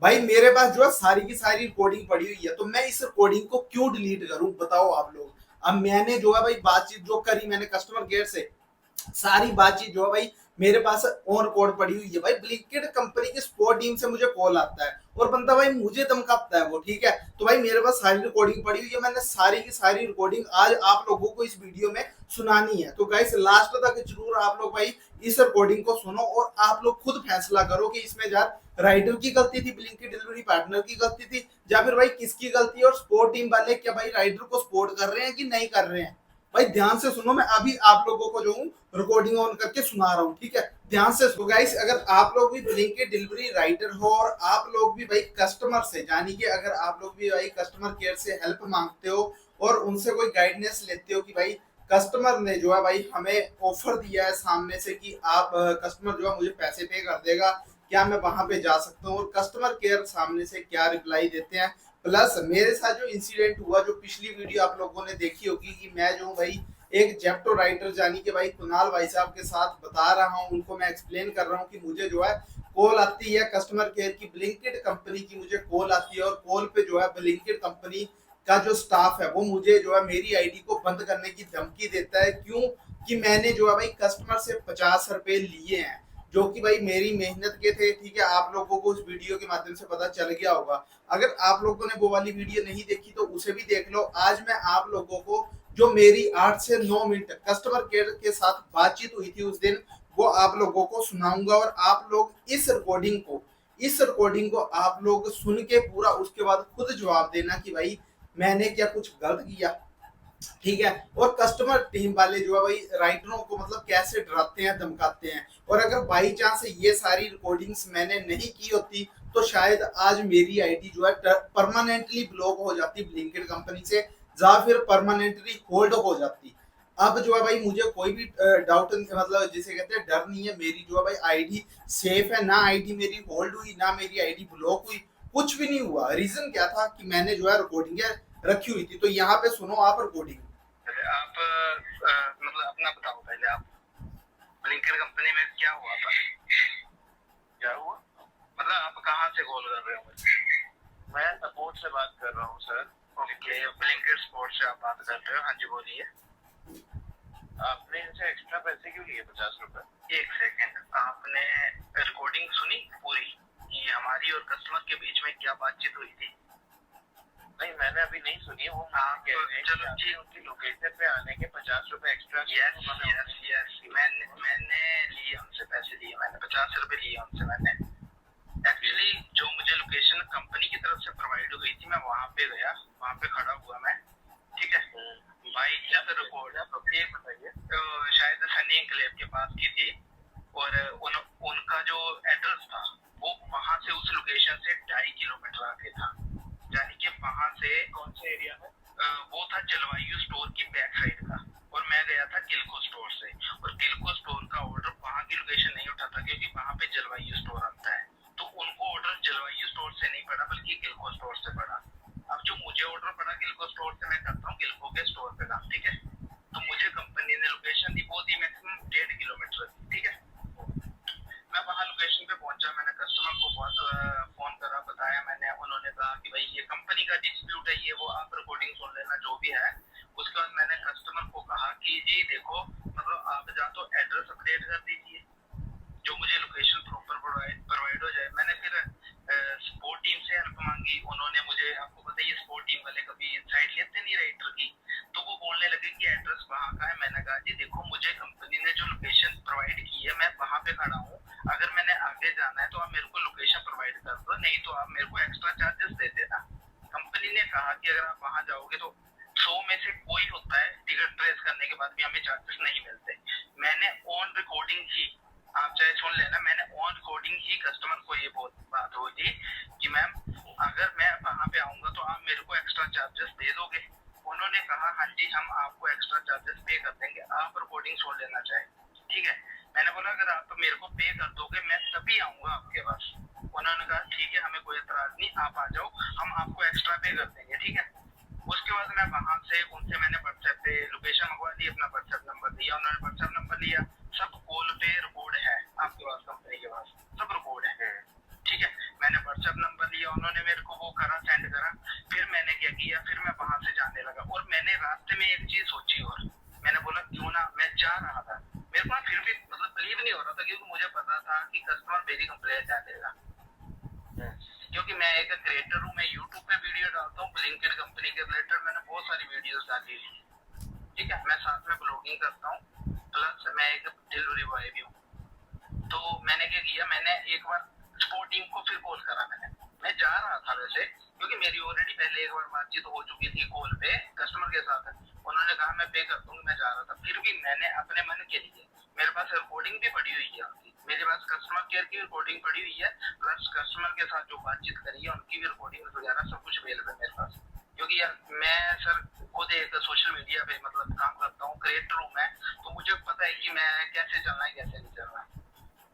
भाई मेरे पास जो है सारी की सारी रिकॉर्डिंग पड़ी हुई है, तो मैं इस रिकॉर्डिंग को क्यों डिलीट करूं बताओ आप लोग। अब मैंने जो है भाई बातचीत जो करी मैंने कस्टमर केयर से, सारी बातचीत जो है भाई मेरे पास ऑन रिकॉर्ड पड़ी हुई है। भाई ब्लिंकिट कंपनी की सपोर्ट टीम से मुझे कॉल आता है और बंदा भाई मुझे धमकाता है वो, ठीक है। तो भाई मेरे पास सारी रिकॉर्डिंग पड़ी हुई है, मैंने सारी की सारी रिकॉर्डिंग आज आप लोगों को इस वीडियो में सुनानी है। तो गाइस लास्ट तक जरूर आप लोग भाई इस रिकॉर्डिंग को सुनो और आप लोग खुद फैसला करो कि इसमें यार राइडर की गलती थी, ब्लिंकिट डिलीवरी पार्टनर की गलती थी, या फिर भाई किसकी गलती है। और सपोर्ट टीम वाले क्या भाई राइडर को सपोर्ट कर रहे हैं कि नहीं कर रहे हैं। भाई ध्यान से सुनो, मैं अभी आप लोगों को जो हूँ रिकॉर्डिंग ऑन करके सुना रहा हूँ, ठीक है। ध्यान से सुनो गाइस, अगर आप लोग भी ब्लिंकिट डिलीवरी राइडर हो और आप लोग भी भाई कस्टमर से, यानी कि अगर आप लोग भी भाई कस्टमर केयर से हेल्प मांगते हो और उनसे कोई गाइडेंस लेते हो कि भाई कस्टमर ने जो है भाई हमें ऑफर दिया है सामने से कि आप कस्टमर जो है मुझे पैसे पे कर देगा, क्या मैं वहां पे जा सकता हूँ, और कस्टमर केयर सामने से क्या रिप्लाई देते हैं। प्लस मेरे साथ जो इंसिडेंट हुआ, जो पिछली वीडियो आप लोगों ने देखी होगी कि मैं जो भाई एक जेप्टो राइडर यानी कि भाई कुणाल भाई साहब के साथ बता रहा हूँ, उनको मैं एक्सप्लेन कर रहा हूँ कि मुझे जो है कॉल आती है कस्टमर केयर की, ब्लिंकिट कंपनी की मुझे कॉल आती है और कॉल पे जो है ब्लिंकिट कंपनी का जो स्टाफ है वो मुझे जो है मेरी आईडी को बंद करने की धमकी देता है। क्यों कि मैंने जो है भाई कस्टमर से 50 रुपए लिए हैं, जो कि भाई मेरी मेहनत के थे, ठीक है। आप लोगों को उस वीडियो के माध्यम से पता चल गया होगा। अगर आप लोगों ने वो वाली वीडियो नहीं देखी तो उसे भी देख लो। आज मैं आप लोगों को जो मेरी 8 से 9 मिनट कस्टमर केयर के साथ बातचीत हुई थी उस दिन, वो आप लोगों को सुनाऊंगा। और आप लोग इस रिकॉर्डिंग को आप लोग सुन के पूरा उसके बाद खुद जवाब देना कि भाई मैंने क्या कुछ गलत किया, ठीक है। और कस्टमर टीम वाले जो है भाई राइटरों को मतलब कैसे डराते हैं, धमकाते हैं। और अगर बाई चांस ये सारी रिकॉर्डिंग्स मैंने नहीं की होती तो शायद आज मेरी आईडी जो है परमानेंटली ब्लॉक हो जाती ब्लिंकिट कंपनी से, या फिर परमानेंटली होल्ड हो जाती। अब जो है भाई मुझे कोई भी डाउट मतलब जिसे कहते हैं डर नहीं है। मेरी जो है भाई आईडी सेफ है, ना आईडी मेरी होल्ड हुई ना मेरी आईडी ब्लॉक हुई, कुछ भी नहीं हुआ। रीजन क्या था कि मैंने जो है रिकॉर्डिंग रखी हुई थी। तो यहाँ पे सुनो आप रिकॉर्डिंग। आप मतलब अपना बताओ पहले, आप ब्लिंकिट कंपनी में क्या हुआ था? क्या हुआ मतलब आप कहाँ से कॉल कर रहे हो मुझे? मैं सपोर्ट से बात कर रहा हूँ सर। ओके, ब्लिंकिट सपोर्ट से आप बात कर रहे हो? हाँ जी बोलिए। आपने इनसे एक्स्ट्रा पैसे क्यों लिए 50 रुपए? एक सेकेंड, आपने रिकॉर्डिंग सुनी पूरी कि हमारी और कस्टमर के बीच में क्या बातचीत हुई थी? नहीं मैंने अभी नहीं सुनी। वो चलो जी, उनकी लोकेशन पे आने के 50 रुपए एक्स्ट्रा। यस मैंने लिए उनसे पैसे लिए, मैंने 50 रुपए लिए उनसे। मैंने एक्चुअली जो मुझे लोकेशन कंपनी की तरफ से प्रोवाइड हुई थी, मैं वहाँ पे गया, वहाँ पे खड़ा हुआ मैं, ठीक है। भाई जब रिकॉर्ड बताइए, तो शायद सनी एन्क्लेव के पास की थी और उनका जो एड्रेस था वो वहाँ से उस लोकेशन से 2.5 किलोमीटर आगे था। यानी कि वहां से कौन से एरिया में? वो था जलवायु स्टोर की बैक साइड का, और मैं गया था गिलको स्टोर से। और गिलको स्टोर का ऑर्डर वहां की लोकेशन नहीं उठा था क्योंकि वहां पे जलवायु स्टोर आता है, तो उनको ऑर्डर जलवायु स्टोर से नहीं पड़ा बल्कि गिलको स्टोर से पड़ा। अब जो मुझे ऑर्डर पड़ा गिलको स्टोर से, मैं करता हूँ गिलको के स्टोर पे काम, ठीक है। तो मुझे कंपनी ने लोकेशन दी, वो दी मैक्सिमम 1.5 किलोमीटर, ठीक है। मैं वहाँ लोकेशन पे पहुंचा, मैंने कस्टमर को बहुत फोन करा, बताया मैंने। उन्होंने कहा कि भाई ये कंपनी का डिस्प्यूट है, ये वो, आप रिकॉर्डिंग सुन लेना जो भी है। उसके बाद मैंने कस्टमर को कहा कि जी देखो, मतलब आप या तो एड्रेस अपडेट कर दीजिए, जो मुझे लोकेशन प्रॉपर प्रोवाइड हो जाए। मैंने फिर सपोर्ट टीम से हेल्प मांगी। उन्होंने मुझे, आपको पता ही सपोर्ट टीम वाले कभी साइड लेते नहीं राइटर की, तो वो बोलने लगे कि एड्रेस वहाँ का है। मैंने कहा जी देखो, मुझे कंपनी ने जो लोकेशन प्रोवाइड की है मैं वहाँ पे खड़ा हूँ, अगर मैंने आगे जाना है तो आप मेरे को लोकेशन प्रोवाइड कर दो, नहीं तो आप मेरे को एक्स्ट्रा चार्जेस दे देना। कंपनी ने कहा कि अगर आप वहाँ जाओगे तो 100 में से कोई होता है, टिकट ट्रेस करने के बाद भी हमें चार्जेस नहीं मिलते। मैंने ऑन रिकॉर्डिंग ही, आप चाहे सुन लेना, मैंने ऑन रिकॉर्डिंग ही कस्टमर को ये बात हुई थी कि मैम अगर मैं वहाँ पे आऊंगा तो आप मेरे को एक्स्ट्रा चार्जेस दे दोगे? उन्होंने कहा हाँ जी हम आपको एक्स्ट्रा चार्जेस पे कर देंगे, आप रिकॉर्डिंग सुन लेना चाहे, ठीक है। मैंने बोला अगर आप मेरे को पे कर दोगे मैं तभी आऊंगा आपके पास। उन्होंने कहा ठीक है, हमें कोई एतराज नहीं, आप आ जाओ, हम आपको एक्स्ट्रा पे कर देंगे, ठीक है। उसके बाद मैं वहां से उनसे मैंने व्हाट्सएप पे लोकेशन मंगवा दी, अपना व्हाट्सएप नंबर दिया, उन्होंने व्हाट्सएप नंबर लिया, सब कॉल पे रिकॉर्ड है आपके पास, कंपनी के पास सब रिकॉर्ड है, ठीक है। मैंने व्हाट्सएप नंबर लिया, उन्होंने मेरे को वो करा, सेंड करा। फिर मैंने क्या किया, फिर मैं वहां से जाने लगा और मैंने रास्ते में एक चीज सोची और मैंने बोला क्यों ना, मैं जा रहा था, मेरे को फिर भी मतलब बिलीव नहीं हो रहा था क्योंकि मुझे पता था कि कस्टमर मेरी कंप्लेंट डालेगा, क्योंकि मैं एक क्रिएटर हूँ, मैं यूट्यूब पे वीडियो डालता हूँ ब्लिंकिट कंपनी के रिलेटेड, मैंने बहुत सारी वीडियोस डाली हुई है, ठीक है। मैं साथ में ब्लॉगिंग करता हूँ, प्लस मैं एक डिलीवरी बॉय भी हूँ। तो मैंने क्या किया, मैंने एक बार स्पोर्ट टीम को फिर कॉल करा, मैं जा रहा था वैसे, क्योंकि मेरी ऑलरेडी पहले एक बार बातचीत हो चुकी थी कॉल पे कस्टमर के साथ। उन्होंने कहा मैं पे कर दूंगा, मैं जा रहा था। फिर भी मैंने अपने मन के लिए, मेरे पास रिकॉर्डिंग भी पड़ी हुई है उनकी, मेरे पास कस्टमर केयर की रिकॉर्डिंग पड़ी हुई है, प्लस कस्टमर के साथ जो बातचीत करी है उनकी भी रिकॉर्डिंग वगैरह सब कुछ मेल पे मेरे पास। क्योंकि यार मैं सर खुद एक सोशल मीडिया पे मतलब काम करता हूँ, क्रिएटर हूँ मैं, तो मुझे पता है कि मैं कैसे चलना है कैसे नहीं चलना है।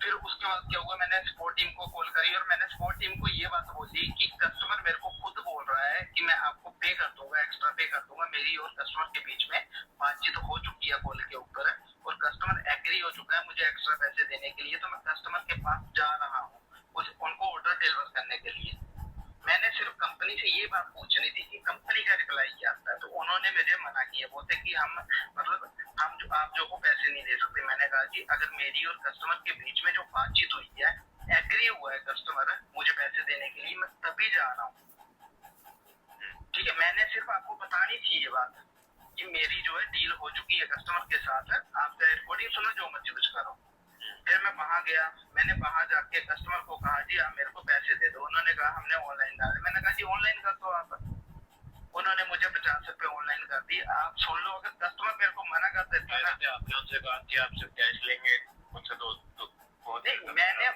फिर उसके बाद क्या हुआ, मैंने स्पोर्ट टीम को कॉल करी और मैंने स्पोर्ट टीम को ये बात बोली कि कस्टमर मेरे को खुद बोल रहा है कि मैं आपको पे कर दूंगा, एक्स्ट्रा पे कर दूंगा, मेरी और कस्टमर के बीच में बातचीत हो चुकी है कॉल के ऊपर और कस्टमर एग्री हो चुका है मुझे एक्स्ट्रा पैसे देने के लिए। तो मैं कस्टमर के पास जा रहा हूँ उनको ऑर्डर डिलीवर करने के लिए। मैंने सिर्फ कंपनी से ये बात पूछनी थी कि कंपनी का रिप्लाई क्या आता है, तो उन्होंने मुझे मना किया, बोलते कि हम मतलब हम जो आप जो को पैसे नहीं दे सकते। मैंने कहा कि अगर मेरी और कस्टमर के बीच में जो बातचीत हुई है, एग्री हुआ है कस्टमर मुझे पैसे देने के लिए, मैं तभी जा रहा हूँ, ठीक है। मैंने सिर्फ आपको बतानी थी ये बात कि मेरी जो है डील हो चुकी है कस्टमर के साथ, आप चाहे रिकॉर्डिंग सुनो जो मर्जी कुछ करो। फिर मैं वहां गया, मैंने वहां जाके कस्टमर को कहा जी आप मेरे को पैसे दे दो। उन्होंने कहा हमने ऑनलाइन डाले। मैंने कहा जी ऑनलाइन कर दो आप। उन्होंने मुझे 50 रुपए ऑनलाइन कर दी। आप सुन लो, अगर कस्टमर मेरे को मना कर देता है ना, आपने उनसे कहा कि आपसे कैश लेंगे, उनसे तो मैंने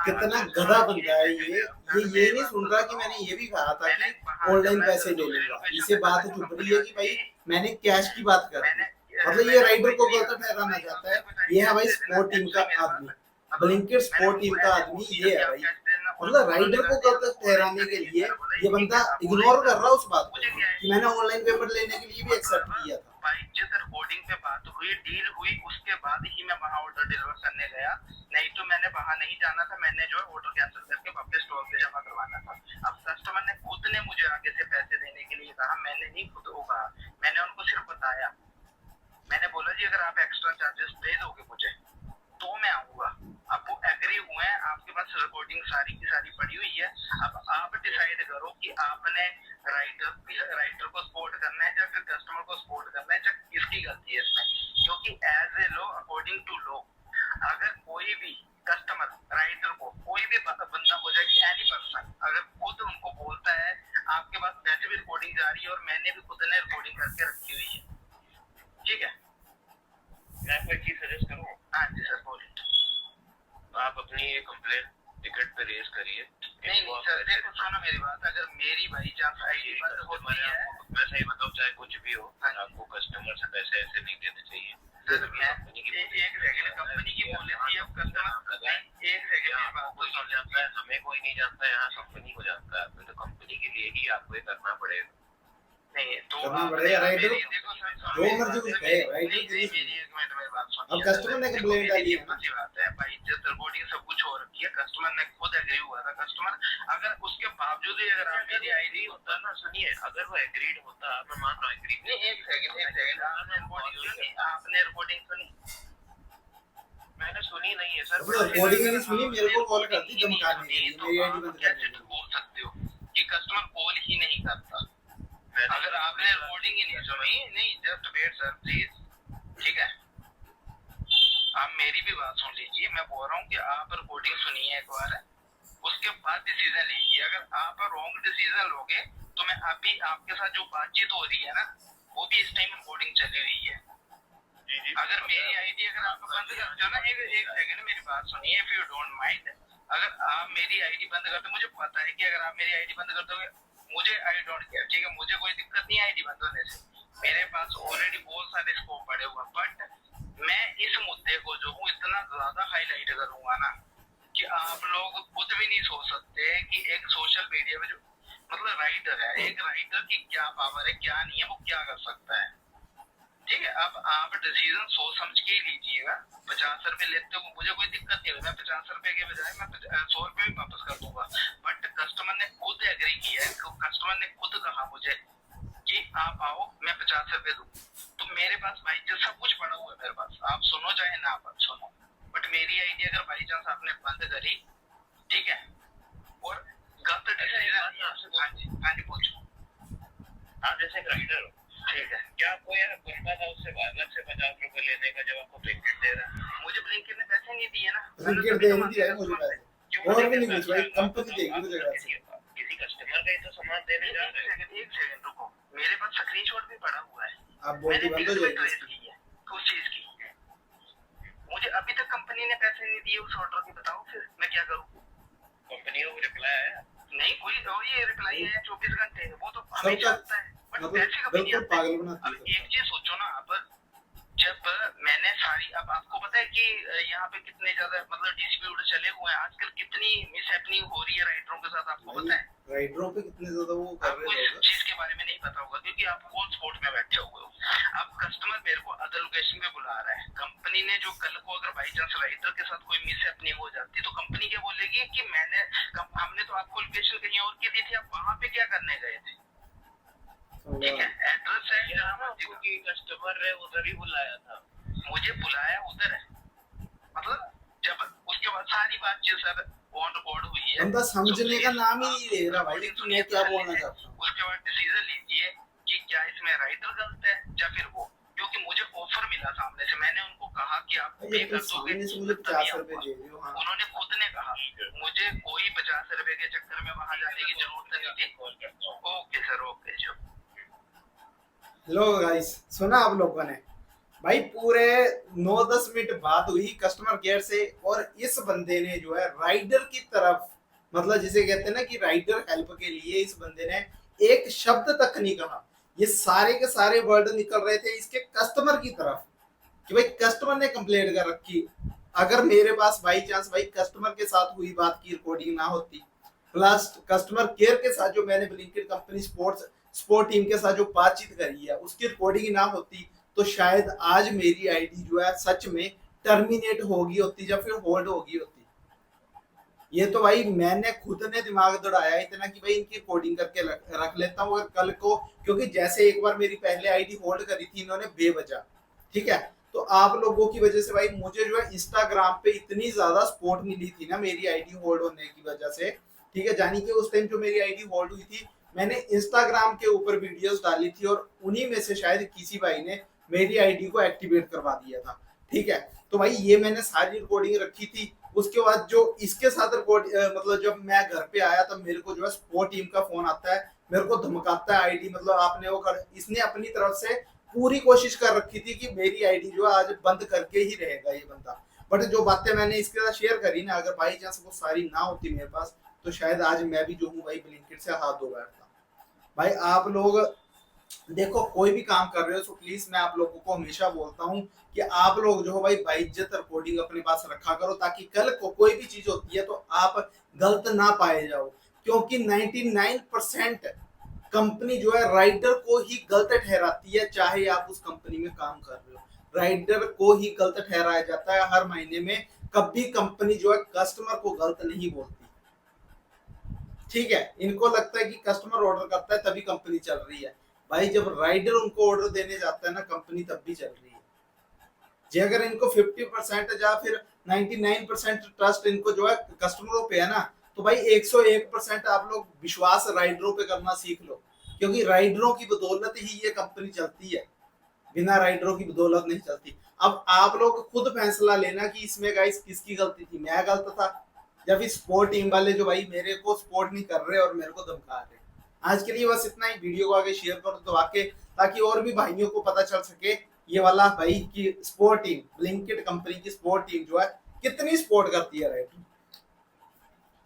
कितना गधा बंदा है ये नहीं सुन रहा कि मैंने ये भी कहा था कि ऑनलाइन पैसे ले लूंगा। इसे बात चुप रही है कि भाई मैंने कैश की बात कर दी, मतलब ये राइडर को गलत ठहराना चाहता है। ये है भाई स्पोर्ट टीम का आदमी, ब्लिंकिट स्पोर्ट टीम का आदमी ये है भाई, मतलब राइडर को गलत ठहराने के लिए ये बंदा इग्नोर कर रहा है उस बात को कि मैंने ऑनलाइन पेमेंट लेने के लिए भी एक्सेप्ट किया था। जिस रिकॉर्डिंग पे बात हुई, डील हुई, उसके बाद ही मैं वहां ऑर्डर डिलीवर करने गया, नहीं तो मैंने वहां नहीं जाना था। मैंने जो है ऑर्डर कैंसिल करके वापस स्टोर पे जमा करवाना था। अब कस्टमर ने खुद ने मुझे आगे से पैसे देने के लिए कहा, मैंने नहीं खुद को कहा, मैंने उनको सिर्फ बताया। मैंने बोला जी अगर आप एक्स्ट्रा चार्जेस दे दोगे मुझे तो मैं आऊंगा। अब वो एग्री हुए हैं, आपके पास रिकॉर्डिंग सारी की सारी पड़ी हुई है। अब आप डिसाइड करो कि आपने राइटर को सपोर्ट करना है या फिर कस्टमर को सपोर्ट करना है, या किसकी गलती है इसमें। क्योंकि as a law, according to law, अगर कोई भी कस्टमर राइटर को कोई भी बंदा हो जाए, एनी पर्सन अगर खुद उनको बोलता है आपके पास वैसे भी रिकॉर्डिंग जा रही है और मैंने भी खुद ने रिकॉर्डिंग करके रखी हुई है, ठीक है। मैं कोई चीज सजेस्ट करूँ? हाँ जी सर बोलिए। आप अपनी ये कंप्लेंट टिकट पे रेज करिए। नहीं सर देखो सुनो मेरी बात, अगर मेरी बाई चांस आईडी बंद होती है, मैं सही बताऊं चाहे कुछ भी हो, आपको कस्टमर से पैसे ऐसे नहीं देने चाहिए। सर मैं एक सेकंड, कंपनी की पॉलिसी है, कस्टमर एक सेकंड आपको सुन जाता है, हमें कोई नहीं जानता, यहाँ कंपनी को जानता है, तो कंपनी के लिए ही आपको ये करना पड़ेगा। नहीं तो करना पड़ेगा राइडर देखो सर जो मर्जी कुछ कहे राइडर की मेरी एक मिनट में बात सुनिए। अब कस्टमर ने कंप्लेंट डाली है ना, बात है भाई, इज्जत रिकॉर्डिंग सब कुछ हो रखी है, कस्टमर ने खुद एग्री हुआ था। कस्टमर अगर उसके बावजूद ही अगर आप मेरी आईडी होता ना, सुनिए अगर वो एग्रीड होता, मैं मान रहा हूं एग्री नहीं, एक सेकंड आपने रिकॉर्डिंग सुनी? मैंने सुनी नहीं है सर, रिकॉर्डिंग नहीं सुनी, मेरे को कॉल करती धमकाने के लिए, मेरी आईडी बंद करने के लिए। बोल सकते हो कि कस्टमर कॉल ही नहीं करता अगर आपने रिकॉर्डिंग ही नहीं सुनी। नहीं जस्ट वेट सर प्लीज, ठीक है। आप मेरी भी बात सुन लीजिए, मैं बोल रहा हूँ कि आप रिकॉर्डिंग सुनिए एक बार, उसके बाद डिसीजन लीजिए। अगर आप रॉन्ग डिसीजन लोगे तो मैं अभी आपके साथ जो बातचीत हो रही है ना, वो भी इस टाइम रिकॉर्डिंग चली हुई है। अगर मेरी आईडी अगर आप बंद करते हो ना, एक सेकंड मेरी बात सुनिए, इफ यू डोंट माइंड, अगर आप मेरी आईडी बंद करते, मुझे पता है कि अगर आप मेरी आईडी बंद कर दोगे, मुझे आई डोंट केयर, ठीक है, मुझे कोई दिक्कत नहीं आईडी बंद होने से, मेरे पास ऑलरेडी बहुत सारे स्कोप पड़े हुए। बट मैं इस मुद्दे को जो हूँ इतना ज्यादा हाईलाइट करूंगा ना कि आप लोग खुद भी नहीं सोच सकते कि एक सोशल मीडिया पे जो मतलब राइटर है, एक राइटर की क्या पावर है क्या नहीं है, वो क्या कर सकता है, ठीक है। अब आप डिसीजन सोच समझ के ही लीजिएगा। 50 रुपए लेते हो मुझे कोई दिक्कत नहीं है, मैं 50 रुपए के बजाय मैं 100 रुपए भी वापस कर दूंगा। बट कस्टमर ने ₹50 दूं, तो मेरे पास भाई जो सब कुछ पड़ा हुआ है मेरे पास, आप सुनो चाहे ना आप सुनो, बट मेरी आईडी अगर बाई चांस आपने बंद करी, ठीक है, और गलत डिसीजन, हाँ जी पूछो। आप जैसे एक राइडर हो, ठीक है, क्या आपको यार गुस्सा था उससे अलग से ₹50 लेने का जब आपको ब्लिंकिट दे रहा है? मुझे ब्लिंकिट ने पैसे नहीं दिए ना, ब्लिंकिट दे नहीं दिया है मुझे पैसे, और भी नहीं कुछ भाई, कंपनी देगी मुझे पैसे। किसी कस्टमर का ही तो सामान देने जा रहे हैं। एक सेकंड रुको, मेरे पास स्क्रीनशॉट भी पड़ा हुआ है, आप बोलती बंद हो जाएगी की है उस चीज की। मुझे अभी तक कंपनी ने पैसे नहीं दिए उस ऑर्डर के, बताओ फिर मैं क्या करूं? कंपनी को रिप्लाई आया नहीं? कोई ये रिप्लाई है 24 घंटे, वो तो हमेशा आता है, बट पैसे कभी नहीं आते। पागल बनाती है। अब एक चीज सोचो ना आप, जब मैंने सारी, अब आपको पता है कि यहाँ पे कितने ज्यादा मतलब डिस्प्यूट चले हुए हैं आजकल, कितनी मिस हैपनिंग हो रही है राइडरों के साथ, आपको पता है? राइडरों पे कितने ज्यादा वो कर आपको रहे इस हैं, चीज के बारे में नहीं पता होगा क्योंकि आप कॉल स्पोर्ट में बैठे हुए हो। अब कस्टमर मेरे को अदर लोकेशन पे बुला रहा है, कंपनी ने जो कल को अगर बाई चांस राइडर के साथ कोई मिस हैपनिंग हो जाती तो कंपनी क्या बोलेगी कि हमने तो आपको लोकेशन कहीं और की दी थी, आप वहां पे क्या करने गए थे? ठीक है, एड्रेस है कि कस्टमर है उधर ही बुलाया था, मुझे बुलाया उधर है, मतलब जब उसके बाद सारी बातचीत सर ऑन रिकॉर्ड हुई है। बंदा समझने का नाम ही नहीं ले रहा भाई कि मैं क्या बोलना चाहता हूँ। उसके बाद डिसीजन लीजिए कि क्या इसमें राइटर गलत है या फिर वो, क्योंकि मुझे ऑफर मिला सामने से, मैंने उनको कहा कि आप पे कर दोगे, मुझे ₹50 दे रहे हो। हाँ। उन्होंने खुद ने कहा मुझे कोई ₹50 के चक्कर में वहां जाने की जरूरत नहीं थी। ओके सर, ओके जो। हेलो गाइस, सुना आप लोगों ने भाई, पूरे 9-10 मिनट बात हुई कस्टमर केयर से, और इस बंदे ने जो है राइडर की तरफ, मतलब जिसे कहते हैं ना कि राइडर हेल्प के लिए, इस बंदे ने एक शब्द तक नहीं कहा। ये सारे के सारे वर्ड निकल रहे थे इसके कस्टमर की तरफ कि भाई कस्टमर ने कंप्लेंट कर रखी। अगर मेरे पास बाई चांस भाई कस्टमर के साथ हुई बात की रिकॉर्डिंग ना होती, प्लस कस्टमर केयर के साथ जो मैंने ब्लिंकिट कंपनी स्पोर्ट टीम के साथ जो बातचीत करी है उसकी रिकॉर्डिंग ना होती, तो शायद आज मेरी आईडी जो है सच में टर्मिनेट होगी होती या फिर होल्ड होगी होती। ये तो भाई मैंने खुद ने दिमाग दौड़ाया इतना कि भाई इनकी कोडिंग करके रख लेता हूँ अगर कल को, क्योंकि जैसे एक बार मेरी पहले आईडी होल्ड करी थी इन्होंने बेवजह, ठीक है, तो आप लोगों की वजह से भाई मुझे जो है इंस्टाग्राम पे इतनी ज्यादा सपोर्ट मिली थी ना मेरी आईडी होल्ड होने की वजह से, ठीक है, जानी कि उस टाइम जो मेरी आईडी होल्ड हुई थी मैंने इंस्टाग्राम के ऊपर वीडियोस डाली थी और उन्हीं में से शायद किसी भाई ने मेरी आईडी को एक्टिवेट करवा दिया था, ठीक है। तो भाई ये मैंने सारी रिकॉर्डिंग रखी थी। उसके बाद जो इसके साथ रिकॉर्ड, मतलब जब मैं घर पे आया तब मेरे को जो है स्पोर्ट टीम का फोन आता है, मेरे को धमकाता है आईडी, मतलब आपने वो कर, इसने अपनी तरफ से पूरी कोशिश कर रखी थी कि मेरी आईडी जो है आज बंद करके ही रहेगा ये बंदा। बट जो बातें मैंने इसके साथ शेयर करी ना, अगर बाई चांस वो सारी ना होती मेरे पास, तो शायद आज मैं भी जो हूँ भाई ब्लिंकिट से हाथ धो बैठता। भाई आप लोग देखो कोई भी काम कर रहे हो तो प्लीज मैं आप लोगों को हमेशा बोलता हूँ कि आप लोग जो हो भाई बाइज्जत रिकॉर्डिंग अपने पास रखा करो, ताकि कल को कोई भी चीज होती है तो आप गलत ना पाए जाओ, क्योंकि 99% कंपनी जो है राइडर को ही गलत ठहराती है, चाहे आप उस कंपनी में काम कर रहे हो, राइडर को ही गलत ठहराया जाता है हर महीने में। कभी कंपनी जो है कस्टमर को गलत नहीं बोलती, ठीक है। इनको लगता है कि कस्टमर ऑर्डर करता है तभी कंपनी चल रही है, भाई जब राइडर उनको ऑर्डर देने जाता है ना कंपनी तब भी चल रही है। जे अगर इनको 50% या फिर 99% ट्रस्ट इनको जो है कस्टमरों पे है ना, तो भाई 101% आप लोग विश्वास राइडरों पे करना सीख लो, क्योंकि राइडरों की बदौलत ही ये कंपनी चलती है, बिना राइडरों की बदौलत नहीं चलती। अब आप लोग खुद फैसला लेना कि इसमें गाइस किसकी गलती थी, मैं गलत था या फिर स्पोर्ट टीम वाले जो भाई मेरे को सपोर्ट नहीं कर रहे और मेरे को धमका रहे। आज के लिए बस इतना ही, वीडियो को आगे शेयर करो तो आके, ताकि और भी भाइयों को पता चल सके ये वाला भाई की स्पोर्ट टीम, ब्लिंकिट कंपनी की स्पोर्ट टीम जो है कितनी सपोर्ट करती है राइट।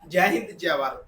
जय हिंद, जय भारत।